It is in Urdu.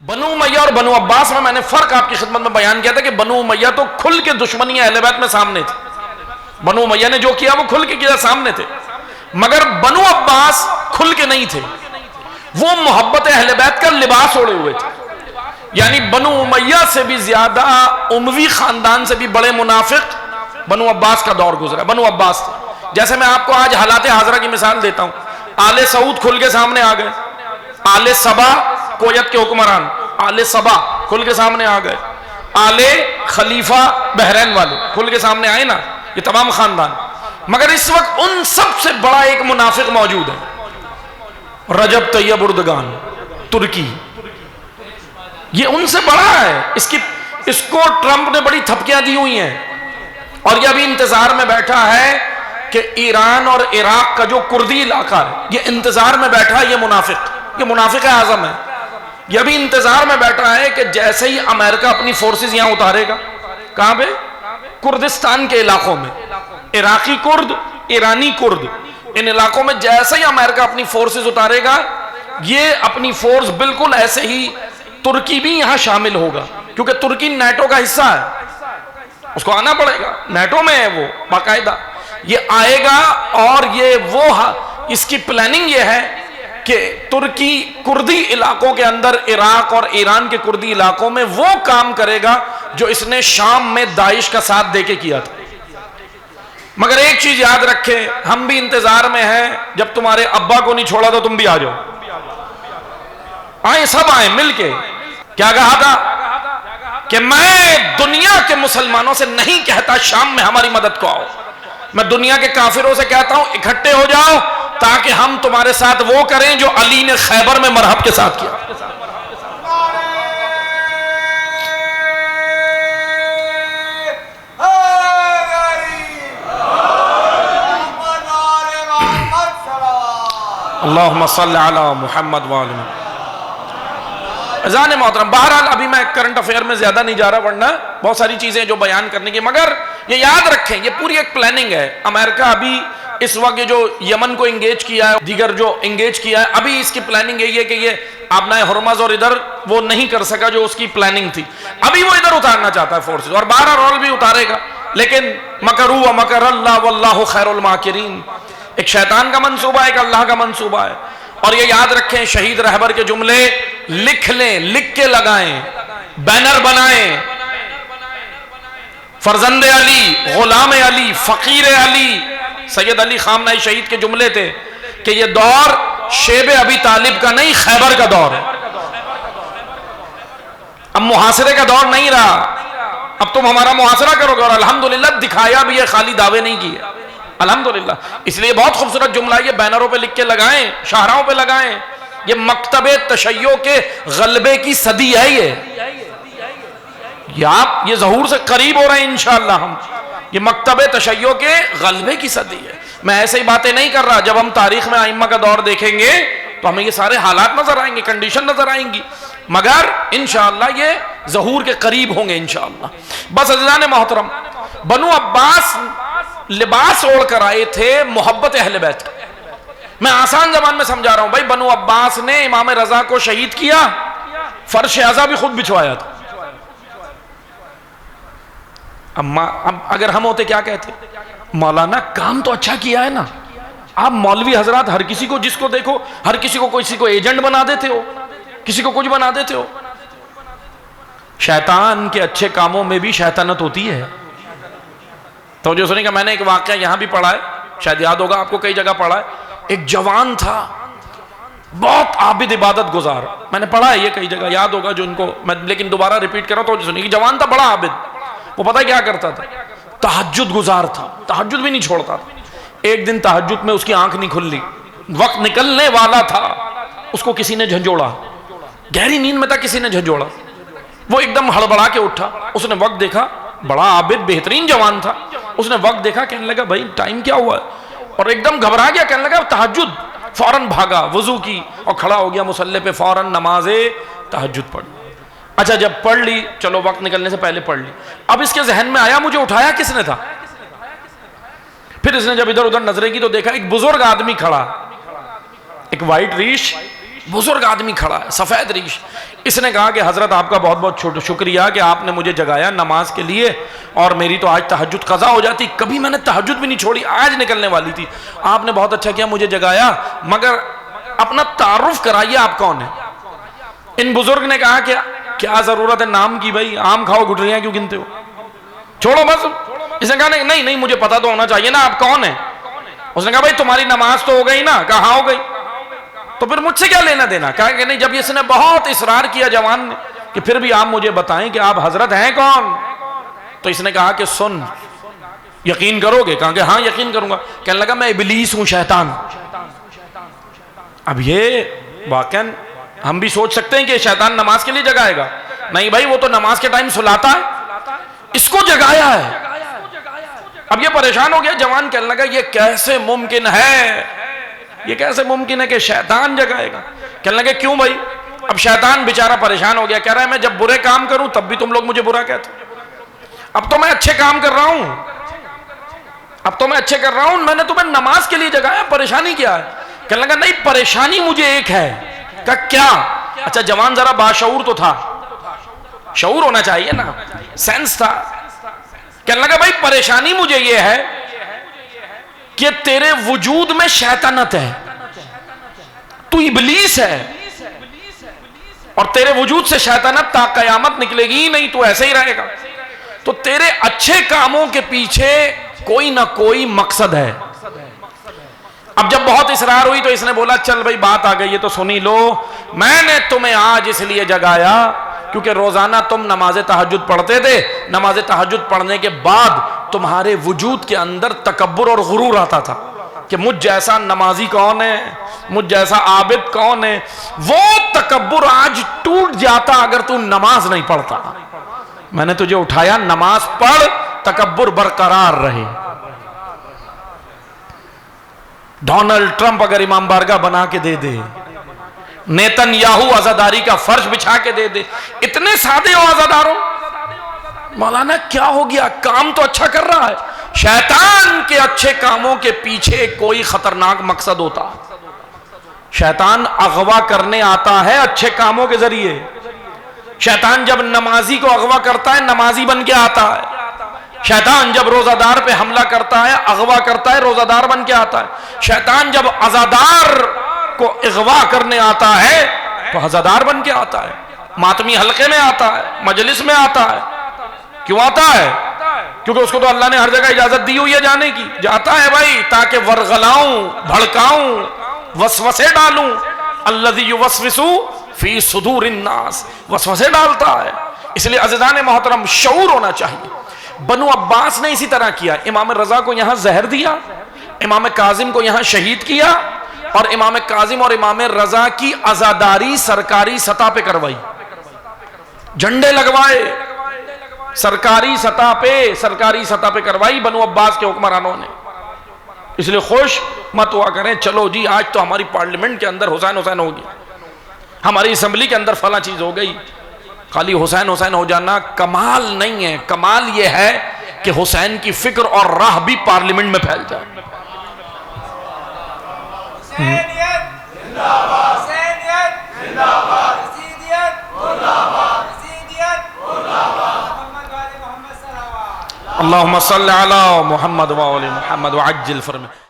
بنو امیہ اور بنو عباس میں نے فرق آپ کی خدمت میں بیان کیا تھا کہ بنو امیہ تو کھل کے دشمنی اہل بیت میں سامنے تھے، بنو امیہ نے جو کیا وہ کھل کے کیا سامنے تھے، مگر بنو عباس کھل کے نہیں تھے، وہ محبت اہل بیت کا لباس اوڑے ہوئے تھے. یعنی بنو امیہ سے بھی زیادہ اموی خاندان سے بھی بڑے منافق بنو عباس کا دور گزرا. بنو عباس تھے. جیسے میں آپ کو آج حالات حاضرہ کی مثال دیتا ہوں، آل سعود کھل کے سامنے آ گئے، آل سبا کویت کے حکمران آل سبا کھل کے سامنے آ گئے، آل خلیفہ بحرین والے کھل کے سامنے آئے نا، یہ تمام خاندان. مگر اس وقت ان سب سے بڑا ایک منافق موجود ہے، رجب طیب اردگان ترکی. یہ ان سے بڑا ہے، اس کو ٹرمپ نے بڑی تھپکیاں دی ہوئی ہیں، اور یہ ابھی انتظار میں بیٹھا ہے کہ ایران اور عراق کا جو کردی علاقہ ہے یہ انتظار میں بیٹھا ہے. یہ منافق اعظم ہے. یہ بھی انتظار میں بیٹھا ہے کہ جیسے ہی امریکہ اپنی فورسز یہاں اتارے گا، کہاں پہ؟ کردستان کے علاقوں میں، عراقی کرد، ایرانی کرد، ان علاقوں میں جیسے ہی امریکہ اپنی فورسز اتارے گا، یہ اپنی فورس بالکل ایسے ہی ترکی بھی یہاں شامل ہوگا، کیونکہ ترکی نیٹو کا حصہ ہے، اس کو آنا پڑے گا، نیٹو میں ہے وہ باقاعدہ. یہ آئے گا اور اس کی پلاننگ یہ ہے کہ ترکی کردی علاقوں کے اندر عراق اور ایران کے کردی علاقوں میں وہ کام کرے گا جو اس نے شام میں داعش کا ساتھ دے کے کیا تھا. مگر ایک چیز یاد رکھے، ہم بھی انتظار میں ہیں، جب تمہارے ابا کو نہیں چھوڑا تو تم بھی آ جاؤ، آئیں سب آئیں مل کے. کیا کہا تھا کہ میں دنیا کے مسلمانوں سے نہیں کہتا شام میں ہماری مدد کو آؤ، میں دنیا کے کافروں سے کہتا ہوں اکٹھے ہو جاؤ تاکہ ہم تمہارے ساتھ وہ کریں جو علی نے خیبر میں مرحب کے ساتھ کیا. اللہم صلی علی محمد وآلہ محمد. اذان محترم، بہرحال ابھی میں کرنٹ افیئر میں زیادہ نہیں جا رہا، ورنہ بہت ساری چیزیں جو بیان کرنے کی، مگر یہ یاد رکھیں یہ پوری ایک پلاننگ ہے. امریکہ ابھی اس وقت جو یمن کو انگیج کیا ہے، دیگر جو انگیج کیا ہے، ابھی اس کی پلاننگ یہی ہے کہ یہ آبنائے ہرمز اور ادھر وہ نہیں کر سکا جو اس کی پلاننگ تھی، ابھی وہ ادھر اتارنا چاہتا ہے فورسز، اور 12 رول بھی اتارے گا. لیکن مکروا ومکر اللہ واللہ خیر الماکرین، ایک شیطان کا منصوبہ ہے، ایک اللہ کا منصوبہ ہے. اور یہ یاد رکھیں، شہید رہبر کے جملے لکھ لیں، لکھ کے لگائیں، بینر بنائیں. فرزند علی، غلام علی، فقیر علی، سید علی خامنہئی شہید کے جملے تھے کہ یہ دور شیب ابی طالب کا نہیں، خیبر کا دور ہے. اب محاصرے کا دور نہیں رہا، اب تم ہمارا محاصرہ کرو گے. اور الحمدللہ دکھایا بھی ہے، خالی دعوے نہیں کیے الحمدللہ. اس لیے بہت خوبصورت جملہ ہے، یہ بینروں پہ لکھ کے لگائیں، شاہراہوں پہ لگائیں. یہ مکتب تشیع کے غلبے کی صدی ہے. یہ ظہور سے قریب ہو رہے ہیں انشاءاللہ ہم. یہ مکتب تشیع کے غلبے کی صدی ہے. میں ایسے ہی باتیں نہیں کر رہا، جب ہم تاریخ میں ائمہ کا دور دیکھیں گے تو ہمیں یہ سارے حالات نظر آئیں گے، کنڈیشن نظر آئیں گی، مگر انشاءاللہ یہ ظہور کے قریب ہوں گے انشاءاللہ. بس عزیزان محترم، بنو عباس لباس اوڑھ کر آئے تھے محبت اہل بیت. میں آسان زبان میں سمجھا رہا ہوں بھائی. بنو عباس نے امام رضا کو شہید کیا، فرش اعزا بھی خود بچھوایا تھا. اب اگر ہم ہوتے کیا کہتے؟ مولانا کام تو اچھا کیا ہے نا، آپ مولوی حضرات ہر کسی کو جس کو دیکھو، ہر کسی کو ایجنٹ بنا دیتے ہو، کسی کو کچھ بنا دیتے ہو. شیطان کے اچھے کاموں میں بھی شیطانت ہوتی ہے. تو جو سنیں کہ میں نے ایک واقعہ یہاں بھی پڑھا ہے، شاید یاد ہوگا آپ کو، کئی جگہ پڑھا ہے. ایک جوان تھا بہت عابد عبادت گزار، میں نے پڑھا ہے یہ کئی جگہ، یاد ہوگا جو ان کو، میں لیکن دوبارہ ریپیٹ کر رہا ہوں. تو جو سنیں کہ جوان تھا بڑا عابد، وہ پتہ کیا کرتا تھا؟ تہجد گزار تھا، تہجد بھی نہیں چھوڑتا تھا. ایک دن تہجد میں اس کی آنکھ نہیں کھلی، وقت نکلنے والا تھا، اس کو کسی نے جھنجھوڑا، گہری نیند میں تھا، کسی نے جھنجھوڑا. وہ ایک دم ہڑبڑا کے اٹھا، اس نے وقت دیکھا، بڑا عابد بہترین جوان تھا، اس نے وقت دیکھا، کہنے لگا بھائی ٹائم کیا ہوا ہے، اور ایک دم گھبرا گیا، کہنے لگا تہجد. فوراً بھاگا، وضو کی اور کھڑا ہو گیا مصلی پہ، فوراً نماز تہجد پڑھ. اچھا جب پڑھ لی، چلو وقت نکلنے سے پہلے پڑھ لی. اب اس کے ذہن میں آیا مجھے اٹھایا کس نے تھا. پھر اس نے جب ادھر ادھر نظریں کی تو دیکھا ایک بزرگ آدمی کھڑا، ایک وائٹ ریش بزرگ آدمی کھڑا ہے سفید ریش. اس نے کہا کہ حضرت آپ کا بہت بہت شکریہ کہ آپ نے مجھے جگایا نماز کے لیے, اور میری تو آج تہجد قضا ہو جاتی, کبھی میں نے تہجد بھی نہیں چھوڑی, آج نکلنے والی تھی. آپ نے بہت اچھا کیا مجھے جگایا, مگر اپنا تعارف کرائیے آپ کون ہیں. ان بزرگ نے کہا کہ کیا ضرورت ہے نام کی, بھائی آم کھاؤ گٹھلیاں کیوں گنتے ہو, چھوڑو بس. اس نے کہا نہیں نہیں مجھے پتا تو ہونا چاہیے نا آپ کون ہیں. اس نے کہا بھائی تمہاری نماز تو ہو گئی نا, کہا ہاں ہو گئی, تو پھر مجھ سے کیا لینا دینا. کہا کہ نہیں, جب اس نے بہت اصرار کیا جوان نے کہ پھر بھی آپ مجھے بتائیں کہ آپ حضرت ہیں کون, تو اس نے کہا کہ سن, یقین کرو گے. کہا کہ ہاں یقین کروں گا. کہنے لگا میں ابلیس ہوں, شیطان. اب یہ واقعا ہم بھی سوچ سکتے ہیں کہ شیطان نماز کے لیے جگائے گا, نہیں بھائی وہ تو نماز کے ٹائم سلاتا ہے, اس کو جگایا ہے. اب یہ پریشان ہو گیا جوان, کہنے لگا یہ کیسے ممکن ہے, یہ کیسے ممکن ہے کہ شیطان جگائے گا. کہنے لگے کیوں بھائی. اب شیطان بیچارہ پریشان ہو گیا, کہہ رہا ہے میں جب برے کام کروں تب بھی تم لوگ مجھے برا کہتے, اب تو میں اچھے کام کر رہا ہوں, اب تو میں اچھے کر رہا ہوں, میں نے تمہیں نماز کے لیے جگایا, پریشانی کیا ہے. کہنے لگا نہیں پریشانی مجھے ایک ہے. کہا کیا. اچھا جوان ذرا باشعور تو تھا, شعور ہونا چاہیے نا, سینس تھا. کہنے لگا بھائی پریشانی مجھے یہ ہے کہ تیرے وجود میں شیطنت ہے, تو ابلیس ہے, اور تیرے وجود سے شیطنت تا قیامت نکلے گی نہیں, تو ایسے ہی رہے گا. تو تیرے اچھے کاموں کے پیچھے کوئی نہ کوئی مقصد ہے. اب جب بہت اصرار ہوئی تو اس نے بولا چل بھائی بات آ گئی ہے تو سنی لو, میں نے تمہیں آج اس لیے جگایا کیونکہ روزانہ تم نماز تہجد پڑھتے تھے, نماز تہجد پڑھنے کے بعد تمہارے وجود کے اندر تکبر اور غرور آتا تھا کہ مجھ جیسا نمازی کون ہے, مجھ جیسا عابد کون ہے. وہ تکبر آج ٹوٹ جاتا اگر تو نماز نہیں پڑھتا. میں نے تجھے اٹھایا, نماز پڑھ, تکبر برقرار رہے. ڈونلڈ ٹرمپ اگر امام بارگاہ بنا کے دے دے, نیتن یاہو عزاداری کا فرش بچھا کے دے دے, اتنے سادے ہو عزاداروں. مولانا کیا ہو گیا, کام تو اچھا کر رہا ہے. شیطان کے اچھے کاموں کے پیچھے کوئی خطرناک مقصد ہوتا. شیطان اغوا کرنے آتا ہے اچھے کاموں کے ذریعے. شیطان جب نمازی کو اغوا کرتا ہے نمازی بن کے آتا ہے. شیطان جب روزہ دار پہ حملہ کرتا ہے اغوا کرتا ہے روزہ دار بن کے آتا ہے. شیطان جب عزادار کو اغوا کرنے آتا ہے تو عزادار بن کے آتا ہے, ماتمی حلقے میں آتا ہے, مجلس میں آتا ہے. کیوں آتا ہے؟ کیونکہ اس کو تو اللہ نے ہر جگہ اجازت دی ہوئی ہے جانے کی. جاتا ہے بھائی تاکہ ورغلاؤں, بھڑکاؤں, وسوسے ڈالوں. الذی یوسوس فی صدور الناس, وسوسے ڈالتا ہے. اس لیے عزیزان محترم شعور ہونا چاہیے. بنو عباس نے اسی طرح کیا. امام رضا کو یہاں زہر دیا, امام کاظم کو یہاں شہید کیا, اور امام کاظم اور امام رضا کی عزاداری سرکاری سطح پہ کروائی, جھنڈے لگوائے, سرکاری سطح پہ کروائی بنو عباس کے حکمرانوں نے. اس لیے خوش مت ہوا کریں چلو جی آج تو ہماری پارلیمنٹ کے اندر حسین حسین ہو گیا, ہماری اسمبلی کے اندر فلاں چیز ہو گئی. خالی حسین حسین ہو جانا کمال نہیں ہے. کمال یہ ہے کہ حسین کی فکر اور راہ بھی پارلیمنٹ میں پھیل جائے. اللہم صلی علی محمد و آل محمد وعجل فرمائے.